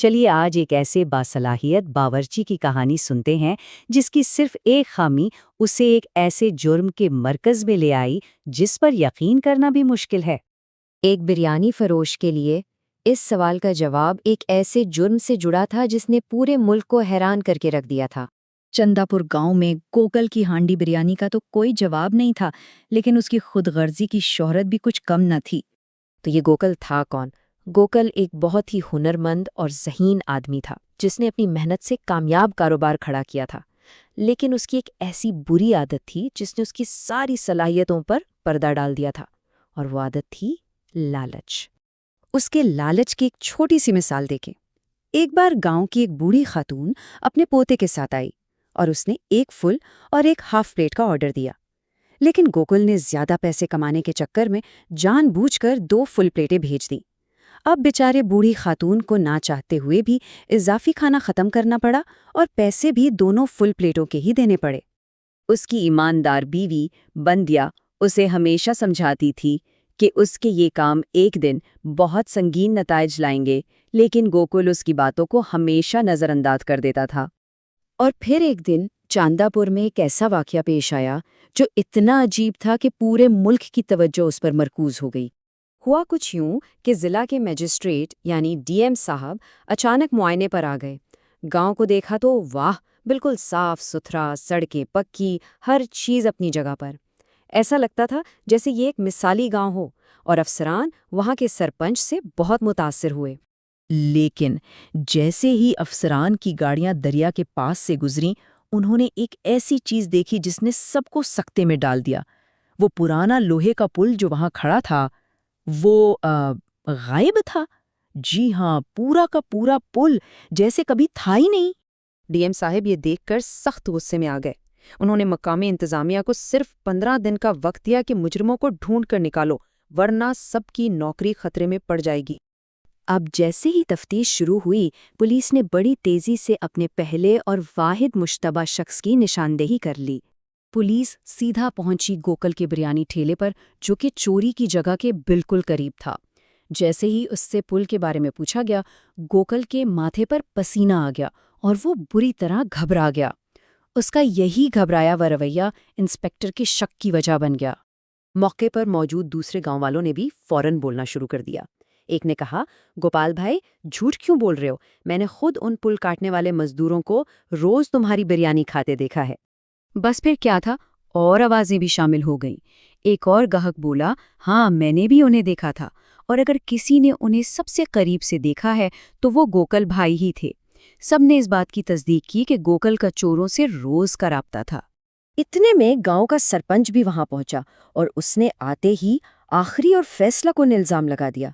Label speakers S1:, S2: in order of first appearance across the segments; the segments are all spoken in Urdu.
S1: چلیے آج ایک ایسے باصلاحیت باورچی کی کہانی سنتے ہیں جس کی صرف ایک خامی اسے ایک ایسے جرم کے مرکز میں لے آئی جس پر یقین کرنا بھی مشکل ہے۔
S2: ایک بریانی فروش کے لیے اس سوال کا جواب ایک ایسے جرم سے جڑا تھا جس نے پورے ملک کو حیران کر کے رکھ دیا تھا۔
S3: چندا پور گاؤں میں گوکل کی ہانڈی بریانی کا تو کوئی جواب نہیں تھا، لیکن اس کی خود غرضی کی شہرت بھی کچھ کم نہ تھی۔
S2: تو یہ گوکل تھا کون؟ گوکل ایک بہت ہی ہنرمند اور ذہین آدمی تھا جس نے اپنی محنت سے کامیاب کاروبار کھڑا کیا تھا، لیکن اس کی ایک ایسی بری عادت تھی جس نے اس کی ساری صلاحیتوں پر پردہ ڈال دیا تھا، اور وہ عادت تھی لالچ۔
S3: اس کے لالچ کی ایک چھوٹی سی مثال دیکھیں۔ ایک بار گاؤں کی ایک بوڑھی خاتون اپنے پوتے کے ساتھ آئی اور اس نے ایک فل اور ایک ہاف پلیٹ کا آرڈر دیا، لیکن گوکل نے زیادہ پیسے کمانے کے چکر میں جان بوجھ کر 2 فل پلیٹیں بھیج دیں۔ اب بیچارے بوڑھی خاتون کو نہ چاہتے ہوئے بھی اضافی کھانا ختم کرنا پڑا اور پیسے بھی دونوں فل پلیٹوں کے ہی دینے پڑے۔
S1: اس کی ایماندار بیوی بندیا اسے ہمیشہ سمجھاتی تھی کہ اس کے یہ کام ایک دن بہت سنگین نتائج لائیں گے، لیکن گوکل اس کی باتوں کو ہمیشہ نظر انداز کر دیتا تھا۔
S2: اور پھر ایک دن چاندا پور میں ایک ایسا واقعہ پیش آیا جو اتنا عجیب تھا کہ پورے ملک کی توجہ اس پر مرکوز ہو گئی۔ ہوا کچھ یوں کہ ضلع کے میجسٹریٹ یعنی ڈی ایم صاحب اچانک معائنے پر آ گئے۔ گاؤں کو دیکھا تو واہ، بالکل صاف ستھرا، سڑکیں پکی، ہر چیز اپنی جگہ پر۔ ایسا لگتا تھا جیسے یہ ایک مثالی گاؤں ہو، اور افسران وہاں کے سرپنچ سے بہت متاثر ہوئے۔
S4: لیکن جیسے ہی افسران کی گاڑیاں دریا کے پاس سے گزریں، انہوں نے ایک ایسی چیز دیکھی جس نے سب کو سکتے میں ڈال دیا۔ وہ پرانا لوہے کا پل جو وہاں کھڑا تھا، وہ غائب تھا۔ جی ہاں، پورا کا پورا پل جیسے کبھی تھا ہی نہیں۔
S5: ڈی ایم صاحب یہ دیکھ کر سخت غصے میں آ گئے۔ انہوں نے مقامی انتظامیہ کو صرف 15 دن کا وقت دیا کہ مجرموں کو ڈھونڈ کر نکالو، ورنہ سب کی نوکری خطرے میں پڑ جائے گی۔
S2: اب جیسے ہی تفتیش شروع ہوئی، پولیس نے بڑی تیزی سے اپنے پہلے اور واحد مشتبہ شخص کی نشاندہی کر لی۔
S3: پولیس سیدھا پہنچی گوکل کے بریانی ٹھیلے پر، جو کہ چوری کی جگہ کے بالکل قریب تھا۔ جیسے ہی اس سے پل کے بارے میں پوچھا گیا، گوکل کے ماتھے پر پسینہ آ گیا اور وہ بری طرح گھبرا گیا۔ اس کا یہی گھبرایا ہوا رویہ انسپکٹر کے شک کی وجہ بن گیا۔
S5: موقع پر موجود دوسرے گاؤں والوں نے بھی فوراً بولنا شروع کر دیا۔ ایک نے کہا، گوپال بھائی جھوٹ کیوں بول رہے ہو؟ میں نے خود ان پل کاٹنے والے مزدوروں کو روز تمہاری بریانی کھاتے دیکھا ہے۔
S3: بس پھر کیا تھا، اور آوازیں بھی شامل ہو گئیں۔ ایک اور گاہک بولا، ہاں میں نے بھی انہیں دیکھا تھا، اور اگر کسی نے انہیں سب سے قریب سے دیکھا ہے تو وہ گوکل بھائی ہی تھے۔ سب نے اس بات کی تصدیق کی کہ گوکل کا چوروں سے روز کا رابطہ تھا۔
S2: اتنے میں گاؤں کا سرپنچ بھی وہاں پہنچا اور اس نے آتے ہی آخری اور فیصلہ کن الزام لگا دیا۔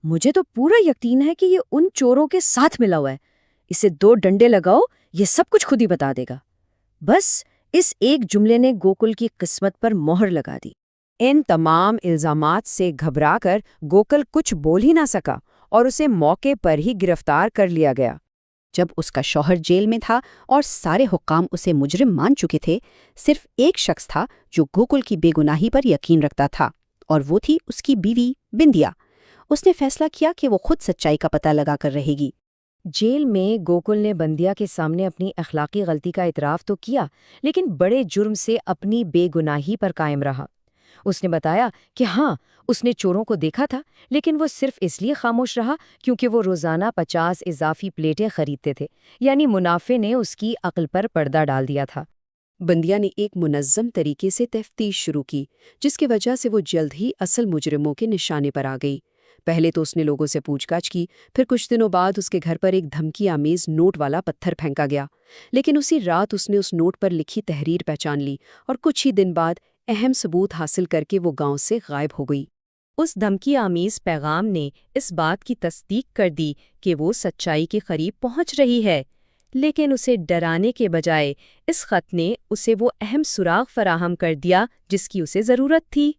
S2: مجھے تو پورا یقین ہے کہ یہ ان چوروں کے ساتھ ملا ہوا ہے۔ اسے 2 ڈنڈے لگاؤ، یہ سب کچھ خود ہی بتا دے گا۔ بس اس ایک جملے نے گوکل کی قسمت پر مہر لگا دی۔
S5: ان تمام الزامات سے گھبرا کر گوکل کچھ بول ہی نہ سکا اور اسے موقع پر ہی گرفتار کر لیا گیا۔ جب اس کا شوہر جیل میں تھا اور سارے حکام اسے مجرم مان چکے تھے، صرف ایک شخص تھا جو گوکل کی بے گناہی پر یقین رکھتا تھا، اور وہ تھی اس کی بیوی بندیا۔ اس نے فیصلہ کیا کہ وہ خود سچائی کا پتہ لگا کر رہے گی۔
S2: جیل میں گوکل نے بندیا کے سامنے اپنی اخلاقی غلطی کا اعتراف تو کیا، لیکن بڑے جرم سے اپنی بے گناہی پر قائم رہا۔ اس نے بتایا کہ ہاں، اس نے چوروں کو دیکھا تھا، لیکن وہ صرف اس لیے خاموش رہا کیونکہ وہ روزانہ 50 اضافی پلیٹیں خریدتے تھے، یعنی منافع نے اس کی عقل پر پردہ ڈال دیا تھا۔
S5: بندیا نے ایک منظم طریقے سے تفتیش شروع کی، جس کی وجہ سے وہ جلد ہی اصل مجرموں کے نشانے پر آ گئی۔ پہلے تو اس نے لوگوں سے پوچھ گچھ کی، پھر کچھ دنوں بعد اس کے گھر پر ایک دھمکی آمیز نوٹ والا پتھر پھینکا گیا، لیکن اسی رات اس نے اس نوٹ پر لکھی تحریر پہچان لی، اور کچھ ہی دن بعد اہم ثبوت حاصل کر کے وہ گاؤں سے غائب ہو گئی۔
S1: اس دھمکی آمیز پیغام نے اس بات کی تصدیق کر دی کہ وہ سچائی کے قریب پہنچ رہی ہے، لیکن اسے ڈرانے کے بجائے اس خط نے اسے وہ اہم سراغ فراہم کر دیا جس کی اسے ضرورت تھی۔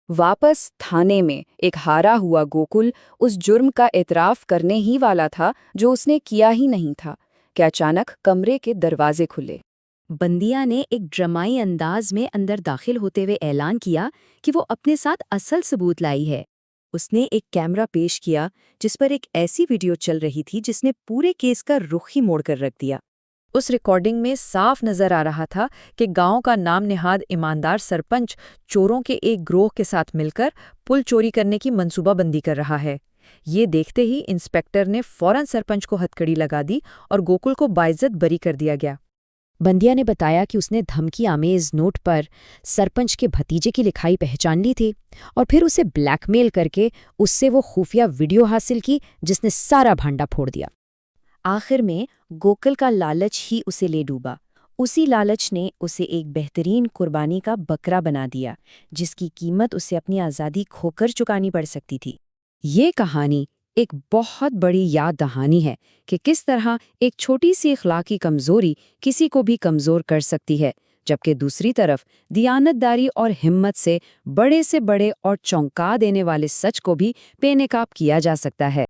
S3: واپس تھانے میں ایک ہارا ہوا گوکل اس جرم کا اعتراف کرنے ہی والا تھا جو اس نے کیا ہی نہیں تھا کہ اچانک کمرے کے دروازے کھلے۔ بندیا نے ایک ڈرامائی انداز میں اندر داخل ہوتے ہوئے اعلان کیا کہ وہ اپنے ساتھ اصل ثبوت لائی ہے۔
S2: اس نے ایک کیمرہ پیش کیا جس پر ایک ایسی ویڈیو چل رہی تھی جس نے پورے کیس کا رخ ہی موڑ کر رکھ دیا۔
S4: اس ریکارڈنگ میں صاف نظر آ رہا تھا کہ گاؤں کا نام نہاد ایماندار سرپنچ چوروں کے ایک گروہ کے ساتھ مل کر پل چوری کرنے کی منصوبہ بندی کر رہا ہے۔ یہ دیکھتے ہی انسپیکٹر نے فوراً سرپنچ کو ہتھکڑی لگا دی اور گوکل کو باعزت بری کر دیا گیا۔
S5: بندیا نے بتایا کہ اس نے دھمکی آمیز نوٹ پر سرپنچ کے بھتیجے کی لکھائی پہچان لی تھی اور پھر اسے بلیک میل کر کے اس سے وہ خفیہ ویڈیو حاصل کی جس نے سارا بھانڈا پھوڑ دیا۔ آخر میں گوکل کا لالچ ہی اسے لے ڈوبا۔ اسی لالچ نے اسے ایک بہترین قربانی کا بکرا بنا دیا جس کی قیمت اسے اپنی آزادی کھو کر چکانی پڑ سکتی تھی۔
S2: یہ کہانی ایک بہت بڑی یاد دہانی ہے کہ کس طرح ایک چھوٹی سی اخلاقی کمزوری کسی کو بھی کمزور کر سکتی ہے، جبکہ دوسری طرف دیانتداری اور ہمت سے بڑے اور چونکا دینے والے سچ کو بھی بے نقاب کیا جا سکتا ہے۔